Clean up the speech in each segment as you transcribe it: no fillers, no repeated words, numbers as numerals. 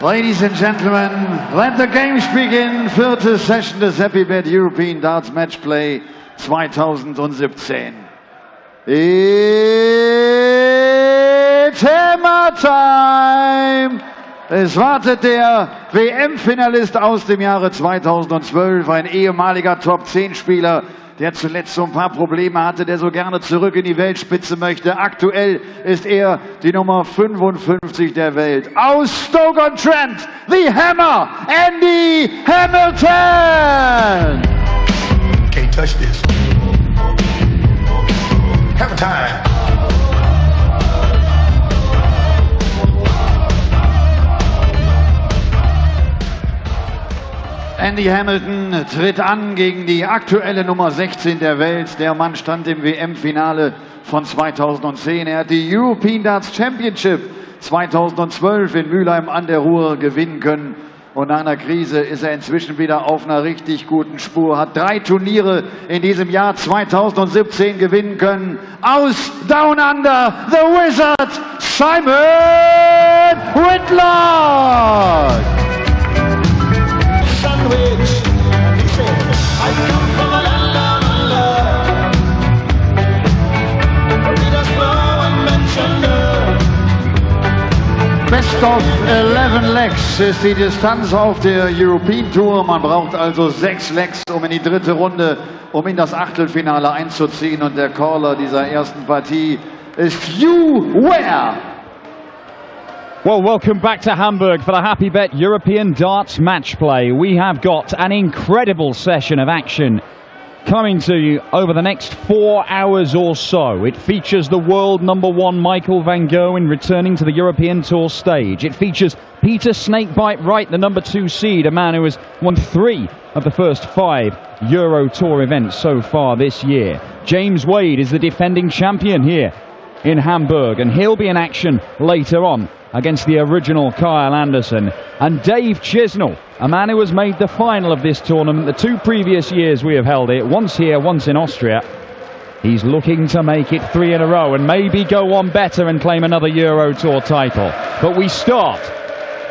Ladies and gentlemen, let the games begin. Vierte Session des Happy Bet European Darts Matchplay 2017. It's Hammer Time! Es wartet der WM-Finalist aus dem Jahre 2012, ein ehemaliger Top-10-Spieler, der zuletzt so ein paar Probleme hatte, der so gerne zurück in die Weltspitze möchte. Aktuell ist er die Nummer 55 der Welt. Aus Stoke-on-Trent, the Hammer, Andy Hamilton! Can't touch this. Hammer time! Andy Hamilton tritt an gegen die aktuelle Nummer 16 der Welt. Der Mann stand im WM-Finale von 2010. Er hat die European Darts Championship 2012 in Mülheim an der Ruhr gewinnen können. Und nach einer Krise ist er inzwischen wieder auf einer richtig guten Spur. Hat 3 Turniere in diesem Jahr 2017 gewinnen können. Aus Down Under, the Wizard, Simon Whitlock! Best of 11 Legs ist die Distanz auf der European Tour. Man braucht also 6 Legs, um in die dritte Runde, um in das Achtelfinale einzuziehen. Und der Caller dieser ersten Partie ist Hugh Ware. Well, welcome back to Hamburg for the Happy Bet European Darts Matchplay. We have got an incredible session of action coming to you over the next 4 hours or so. It features the world #1 Michael van Gerwen returning to the European Tour stage. It features Peter Snakebite Wright, the #2 seed, a man who has won 3 of the first 5 Euro Tour events so far this year. James Wade is the defending champion here in Hamburg, and he'll be in action later on against the original Kyle Anderson. And Dave Chisnell, a man who has made the final of this tournament the 2 previous years we have held it, once here, once in Austria. He's looking to make it 3 in a row and maybe go on better and claim another Euro Tour title. But we start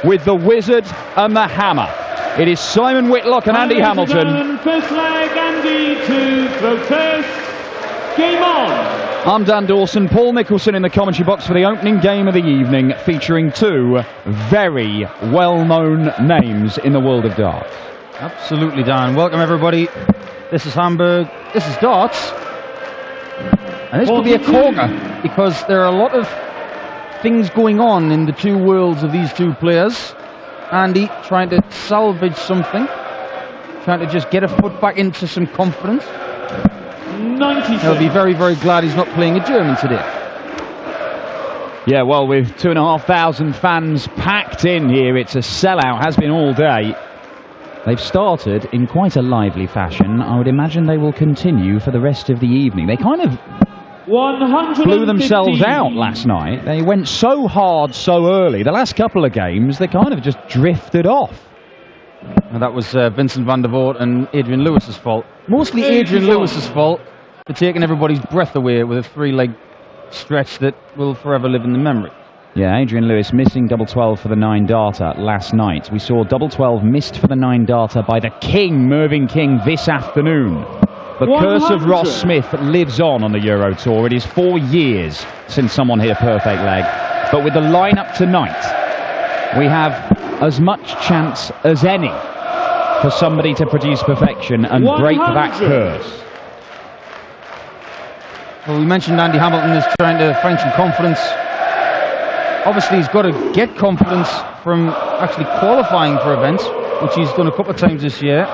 with the Wizard and the Hammer. It is Simon Whitlock and Andy Hamilton. First leg, Andy to throw first. Game on! I'm Dan Dawson, Paul Nicholson in the commentary box for the opening game of the evening, featuring 2 very well-known names in the world of darts. Absolutely, Dan. Welcome, everybody. This is Hamburg. This is darts. And this will be a corker, because there are a lot of things going on in the 2 worlds of these 2 players. Andy trying to salvage something, trying to just get a foot back into some confidence. He'll be very, very glad he's not playing a German today. Yeah, well, with 2,500 fans packed in here, it's a sellout, has been all day. They've started in quite a lively fashion. I would imagine they will continue for the rest of the evening. They kind of blew themselves out last night. They went so hard so early. The last couple of games, they kind of just drifted off. And that was Vincent van der Voort and Adrian Lewis's fault. Mostly Adrian Lewis's fault for taking everybody's breath away with a 3-leg stretch that will forever live in the memory. Yeah, Adrian Lewis missing double 12 for the 9-darter last night. We saw double 12 missed for the 9-darter by the King, Mervyn King, this afternoon. The curse of Ross Smith lives on the Euro Tour. It is 4 years since someone hit a perfect leg. But with the lineup tonight, we have as much chance as any for somebody to produce perfection and break that curse. Well, we mentioned Andy Hamilton is trying to find some confidence. Obviously, he's got to get confidence from actually qualifying for events, which he's done a couple of times this year.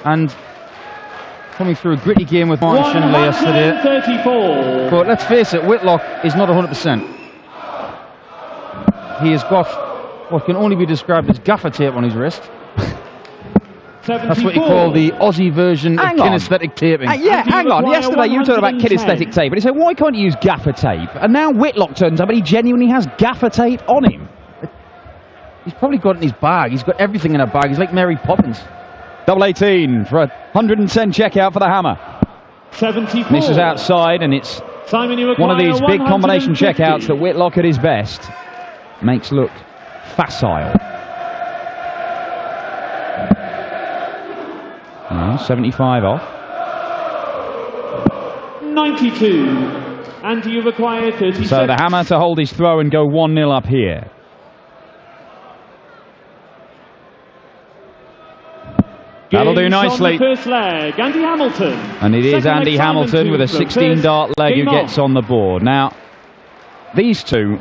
And coming through a gritty game with Martin Schindler yesterday. But let's face it, Whitlock is not 100%. He has got what can only be described as gaffer tape on his wrist. 74. That's what you call the Aussie version of kinesthetic taping. Yeah, hang on. Yesterday you talked about kinesthetic tape, and he said, why can't you use gaffer tape? And now Whitlock turns up and he genuinely has gaffer tape on him. He's probably got it in his bag. He's got everything in a bag. He's like Mary Poppins. Double 18 for a 110 checkout for the Hammer. 74. This is outside, and it's one of these big combination checkouts that Whitlock at his best makes look facile. No, 75 off. 92. And you require 30 So seconds. the Hammer to hold his throw and go 1-0 up here. That'll do Games nicely. on the first leg, Andy Hamilton. And it is Second Andy leg, Simon Hamilton with a Tuchel. 16-dart leg who Game gets on the board. Now, these two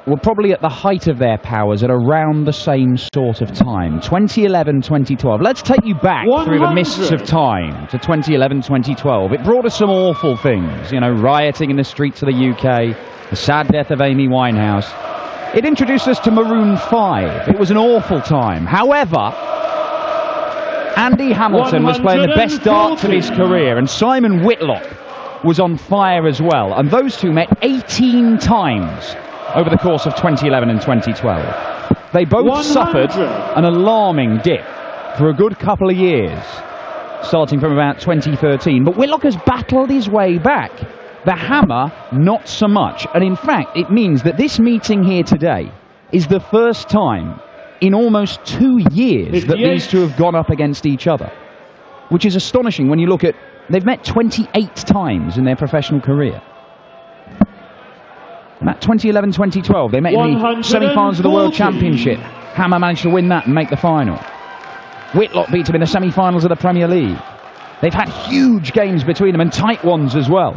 were probably at the height of their powers at around the same sort of time. 2011, 2012. Let's take you back through the mists of time to 2011, 2012. It brought us some awful things. You know, rioting in the streets of the UK, the sad death of Amy Winehouse. It introduced us to Maroon 5. It was an awful time. However, Andy Hamilton was playing the best darts of his career, and Simon Whitlock was on fire as well. And those two met 18 times over the course of 2011 and 2012. They both 100. suffered an alarming dip for a good couple of years, starting from about 2013. But Whitlock has battled his way back. The Hammer, not so much. And in fact, it means that this meeting here today is the first time in almost 2 years that these two have gone up against each other, which is astonishing when you look at, they've met 28 times in their professional career. And that 2011-2012, they met in the semi-finals of the World Championship. Hammer managed to win that and make the final. Whitlock beat him in the semi-finals of the Premier League. They've had huge games between them and tight ones as well.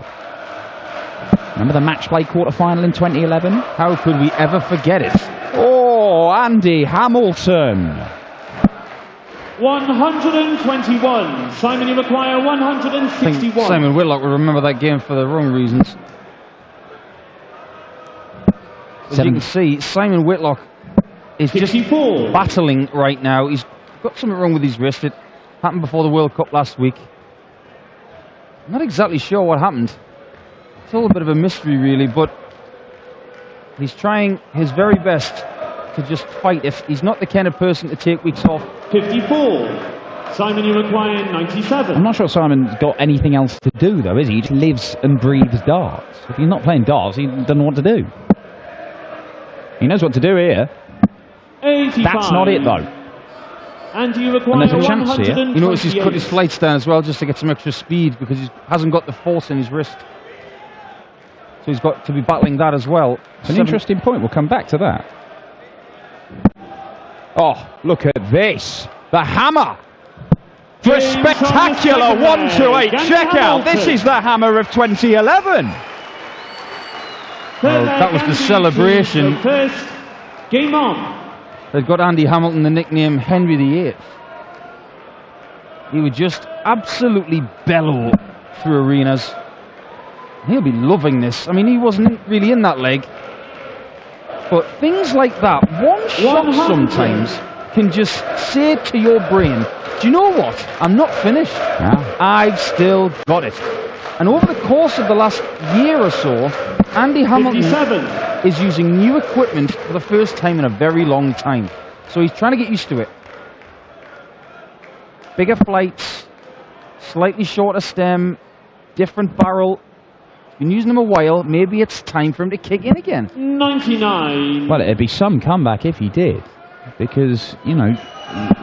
Remember the Matchplay quarter-final in 2011? How could we ever forget it? Oh, Andy Hamilton. 121. Simon, you require I 161. think Simon Whitlock will remember that game for the wrong reasons. As you can see, Simon Whitlock is just 64. battling right now. He's got something wrong with his wrist. It happened before the World Cup last week. I'm not exactly sure what happened. It's all a bit of a mystery, really, but he's trying his very best to just fight. If he's not the kind of person to take weeks off. 54. Simon, you require 97. I'm not sure Simon's got anything else to do, though, is he? He just lives and breathes darts. If he's not playing darts, he doesn't know what to do. He knows what to do here. 85. That's not it, though. And you require And there's a chance here. You notice he's cut his flights down as well just to get some extra speed because he hasn't got the force in his wrist. So he's got to be battling that as well. It's an interesting point. We'll come back to that. Oh, look at this. The Hammer. For a spectacular 1-2-8 checkout. This is the Hammer of 2011. Well, that was the celebration. First, game on. They've got Andy Hamilton the nickname Henry VIII. He would just absolutely bellow through arenas. He'll be loving this. I mean, he wasn't really in that leg. But things like that, one shot sometimes can just say to your brain, do you know what? I'm not finished. Yeah. I've still got it. And over the course of the last year or so, Andy Hamilton 57. is using new equipment for the first time in a very long time. So he's trying to get used to it. Bigger flights, slightly shorter stem, different barrel. Been using them a while. Maybe it's time for him to kick in again. 99. Well, it'd be some comeback if he did. Because, you know,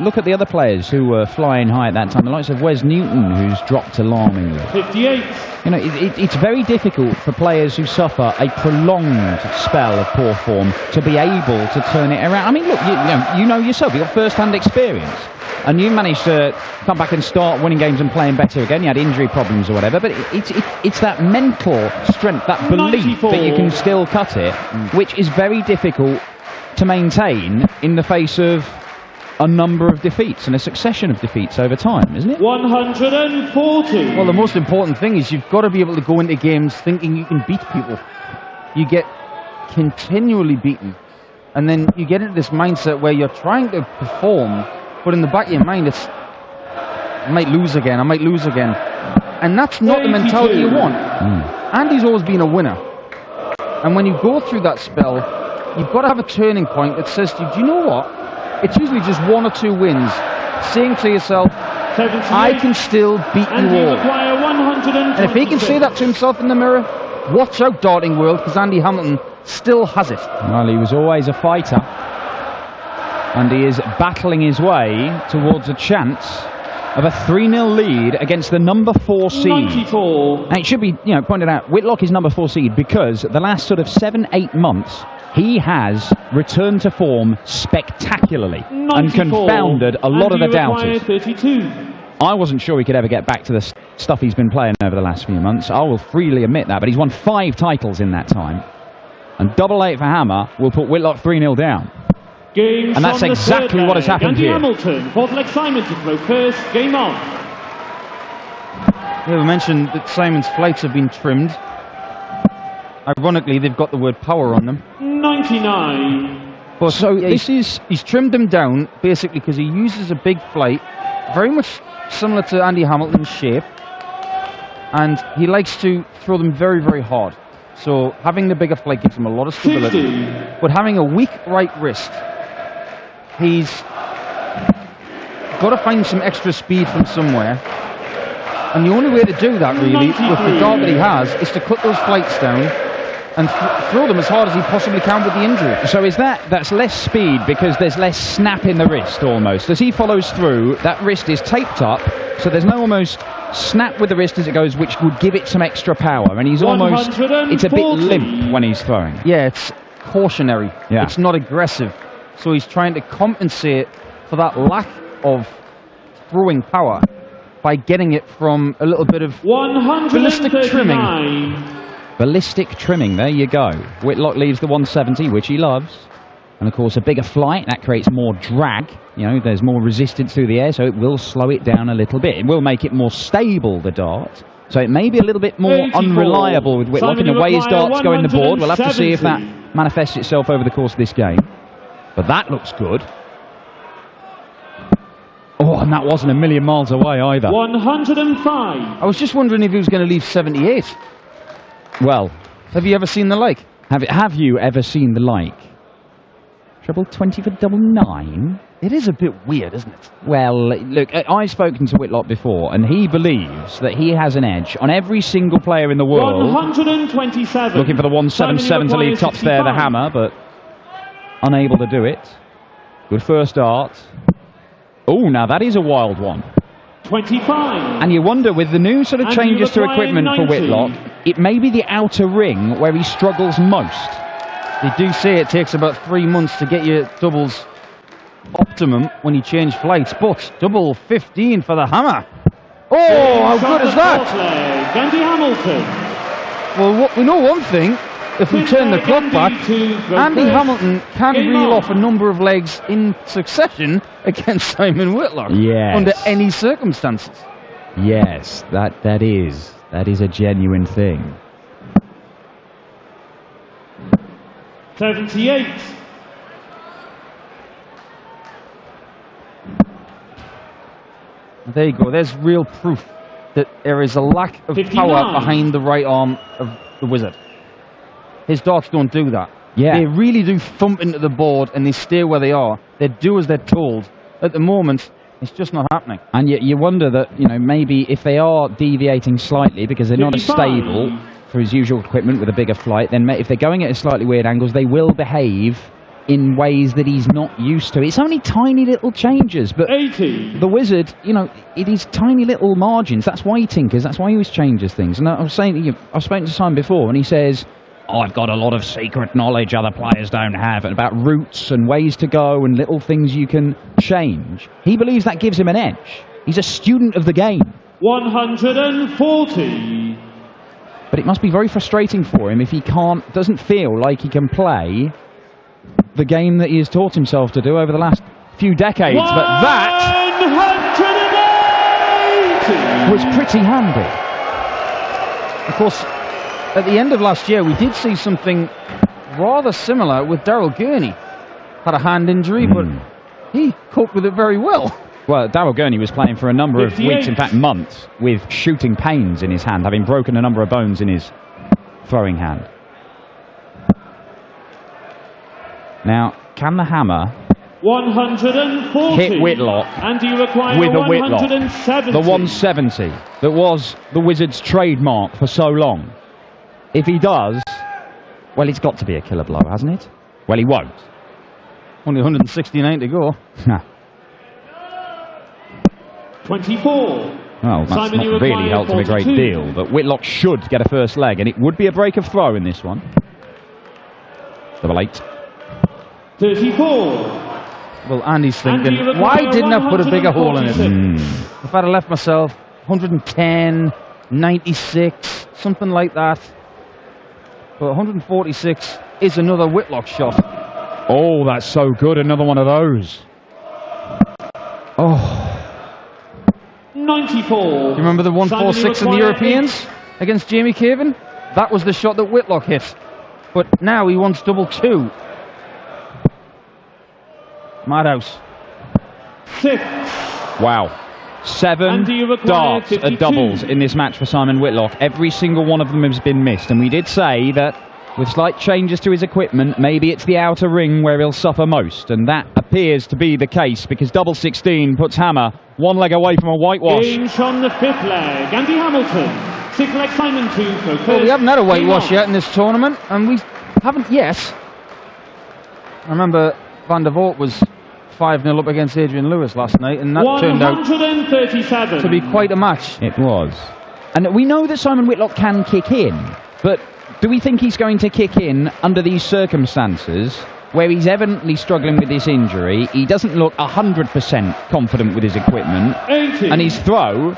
look at the other players who were flying high at that time. The likes of Wes Newton, who's dropped alarmingly. 58. You know, it's very difficult for players who suffer a prolonged spell of poor form to be able to turn it around. I mean, look, you know yourself, you've got first-hand experience. And you managed to come back and start winning games and playing better again. You had injury problems or whatever. But it's that mental strength, that belief 94. that you can still cut it, which is very difficult to maintain in the face of a number of defeats and a succession of defeats over time, isn't it? 140. Well, the most important thing is you've got to be able to go into games thinking you can beat people. You get continually beaten. And then you get into this mindset where you're trying to perform, but in the back of your mind it's, I might lose again, I might lose again. And that's not the mentality you want. Andy's always been a winner. And when you go through that spell, you've got to have a turning point that says to you, do you know what? It's usually just 1 or 2 wins. Saying to yourself, 78. I can still beat And you you all. require 126. And if he can say that to himself in the mirror, watch out, darting world, because Andy Hamilton still has it. Well, he was always a fighter. And he is battling his way towards a chance of a 3-0 lead against the number 4 seed. 94. And it should be, pointed out, Whitlock is number 4 seed because the last sort of 7-8 months, he has returned to form spectacularly 94. and confounded a lot of the doubters. 32. I wasn't sure he could ever get back to the stuff he's been playing over the last few months. I will freely admit that, but he's won 5 titles in that time. And 8-8 for Hammer will put Whitlock 3-0 down. Game And that's from the exactly third what has leg. happened Andy here. Hamilton, fourth leg Simon to throw first. Game on. Yeah, we mentioned that Simon's flights have been trimmed. Ironically, they've got the word power on them. 99. But So yeah, this he's trimmed them down basically because he uses a big flight, very much similar to Andy Hamilton's shape, and he likes to throw them very, very hard. So having the bigger flight gives him a lot of stability. 50. But having a weak right wrist, he's got to find some extra speed from somewhere. And the only way to do that, really, with the dart that he has, is to cut those flights down and throw them as hard as he possibly can with the injury. So that's less speed because there's less snap in the wrist almost. As he follows through, that wrist is taped up, so there's no almost snap with the wrist as it goes, which would give it some extra power. And he's almost, it's a bit 140. limp when he's throwing. Yeah, it's cautionary. Yeah. It's not aggressive. So he's trying to compensate for that lack of throwing power by getting it from a little bit of ballistic trimming. 139. Ballistic trimming, there you go. Whitlock leaves the 170, which he loves. And of course, a bigger flight, that creates more drag. There's more resistance through the air, so it will slow it down a little bit. It will make it more stable, the dart. So it may be a little bit more 84. unreliable with Whitlock in the way his darts go in the board. We'll have to see if that 170. manifests itself over the course of this game. But that looks good. Oh, and that wasn't a million miles away either. 105. I was just wondering if he was going to leave 78. Well, Have you ever seen the like? have you ever seen the like? Treble 20 for double 9? It is a bit weird, isn't it? Well, look, I've spoken to Whitlock before, and he believes that he has an edge on every single player in the world. 127. Looking for the 177 to leave tops there, the hammer, but unable to do it. Good first dart. Oh, now that is a wild one. 25. And you wonder, with the new sort of And changes to you require equipment for 90. Whitlock, it may be the outer ring where he struggles most. They do say it takes about 3 months to get your doubles optimum when you change flights, but double 15 for the hammer. Oh, how good is that? Andy Hamilton. Well, we know one thing. If we turn the clock back, Andy Hamilton can reel off a number of legs in succession against Simon Whitlock. Yes. Under any circumstances. Yes, that is a genuine thing. 78. There you go. There's real proof that there is a lack of 59. power behind the right arm of the wizard. His darts don't do that. Yeah. They really do thump into the board and they stay where they are. They do as they're told. At the moment, it's just not happening. And yet you wonder that, maybe if they are deviating slightly because they're not as 55. stable for his usual equipment with a bigger flight, then if they're going at slightly weird angles, they will behave in ways that he's not used to. It's only tiny little changes, but 80. the wizard, it is tiny little margins. That's why he tinkers. That's why he always changes things. And I was saying, I've spoken to Simon before, and he says, I've got a lot of secret knowledge other players don't have, and about routes and ways to go and little things you can change. He believes that gives him an edge. He's a student of the game. 140. But it must be very frustrating for him if he doesn't feel like he can play the game that he has taught himself to do over the last few decades. But that 180. was pretty handy. Of course, at the end of last year, we did see something rather similar with Daryl Gurney. Had a hand injury, but he coped with it very well. Well, Daryl Gurney was playing for a number of 58. weeks, in fact months, with shooting pains in his hand, having broken a number of bones in his throwing hand. Now, can the hammer 140. hit Whitlock And you require with a Whitlock? 170. The 170 that was the Wizard's trademark for so long. If he does, well, it's got to be a killer blow, hasn't it? Well, he won't. Only 169 to go. 24. Well, that's Simon, not you really require helped him a great 42. deal, but Whitlock should get a first leg, and it would be a break of throw in this one. Double 8. 34. Well, Andy's thinking, Andy, you require why didn't I put a bigger hole in it? 146. If I'd have left myself 110, 96, something like that. But 146 is another Whitlock shot. Oh, that's so good. Another one of those. Oh. 94. You remember the 146 in the Europeans against Jamie Caven? That was the shot that Whitlock hit. But now he wants double 2. Madhouse. 6. Wow. 7 Andy, you require darts 52. at doubles in this match for Simon Whitlock. Every single one of them has been missed, and we did say that with slight changes to his equipment, maybe it's the outer ring where he'll suffer most, and that appears to be the case because double 16 puts Hammer one leg away from a whitewash. Game on the 5th leg. Andy Hamilton. 6th leg Simon 2. Well, we haven't had a whitewash yet in this tournament, and we haven't yet. I remember Van der Voort was 5-0 up against Adrian Lewis last night, and that turned out 137. to be quite a match. It was. And we know that Simon Whitlock can kick in, but do we think he's going to kick in under these circumstances where he's evidently struggling with this injury? He doesn't look 100% confident with his equipment, 80. and his throw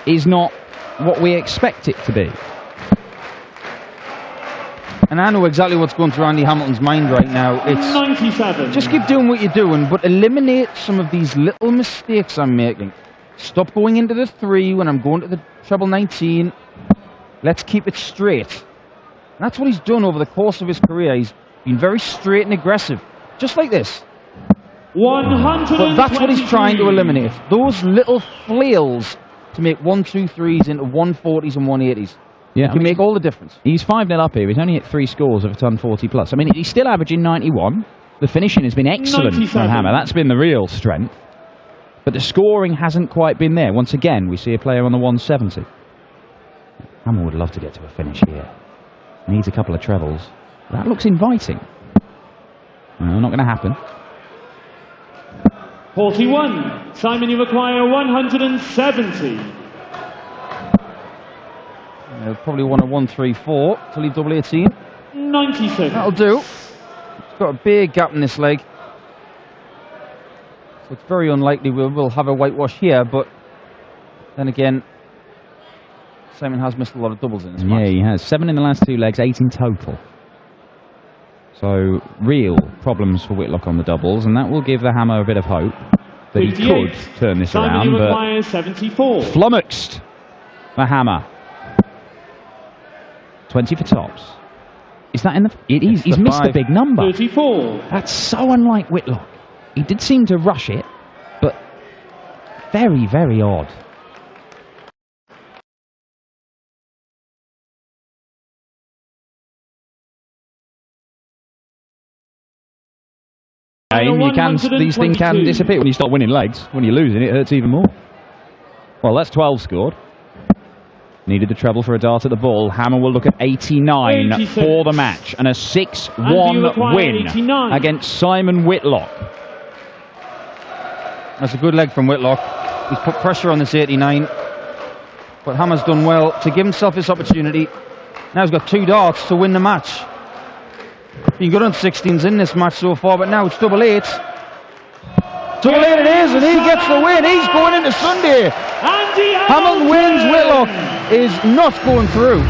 is not what we expect it to be. And I know exactly what's going through Andy Hamilton's mind right now. It's 97. just keep doing what you're doing, but eliminate some of these little mistakes I'm making. Stop going into the 3 when I'm going to the treble 19. Let's keep it straight. And that's what he's done over the course of his career. He's been very straight and aggressive, just like this. 100. But that's what he's trying to eliminate. Those little flails to make 1-2-3s into 140s and 180s. Yeah, Can make all the difference. He's 5-0 up here. He's only hit 3 scores of a ton 40 plus. I mean, he's still averaging 91. The finishing has been excellent 97. from Hammer. That's been the real strength. But the scoring hasn't quite been there. Once again, we see a player on the 170. Hammer would love to get to a finish here. Needs a couple of trebles. That looks inviting. No, not going to happen. 41. Simon, you require 170. Probably want a 1-3-4 to leave double 18. 97. That'll do. It's got a big gap in this leg. So it's very unlikely we'll have a whitewash here, but then again, Simon has missed a lot of doubles in this match. Yeah, he has. 7 in the last 2 legs, 8 in total. So, real problems for Whitlock on the doubles, and that will give the Hammer a bit of hope that he 58. could turn this Simon, around, you but require 74. flummoxed the Hammer. 20 for tops. Is that in the... It is. He's missed a big number. 34. That's so unlike Whitlock. He did seem to rush it, but very, very odd. These things can disappear when you start winning legs. When you're losing, it hurts even more. Well, that's 12 scored. Needed the treble for a dart at the ball. Hammer will look at 89 86. for the match and a 6-1 win 89. against Simon Whitlock. That's a good leg from Whitlock. He's put pressure on this 89. But Hammer's done well to give himself this opportunity. Now he's got 2 darts to win the match. Been good on 16s in this match so far, but now it's double 8. Double 8 it is, and he gets the win. He's going into Sunday. Andy Hamilton wins. Whitlock is not going through.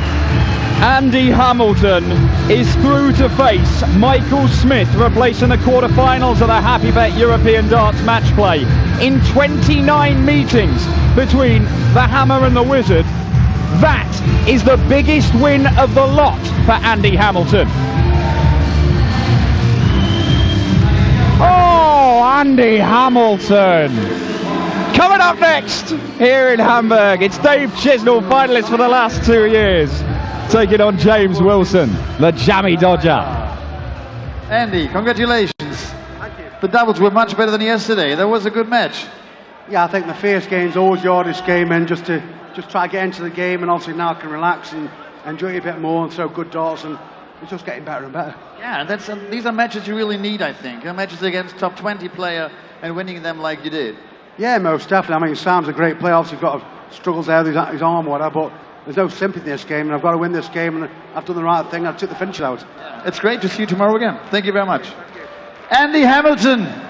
Andy Hamilton is through to face Michael Smith, replacing the quarterfinals of the Happy Bet European Darts match play. In 29 meetings between the Hammer and the Wizard, that is the biggest win of the lot for Andy Hamilton. Oh, Andy Hamilton. Coming up next here in Hamburg, it's Dave Chisnell, finalist for the last 2 years, taking on James Wilson, the Jammy Dodger. Andy, congratulations. Thank you. The doubles were much better than yesterday. That was a good match. Yeah, I think the first game's always the hardest game, and just try to get into the game, and obviously now I can relax and enjoy it a bit more and throw good darts and it's just getting better and better. Yeah, these are matches you really need, I think. Matches against top 20 player and winning them like you did. Yeah, most definitely. I mean, Sam's a great player. Obviously, he's got struggles there with his arm or whatever, but there's no sympathy in this game, and I've got to win this game, and I've done the right thing. I took the finishes out. It's great to see you tomorrow again. Thank you very much. Andy Hamilton.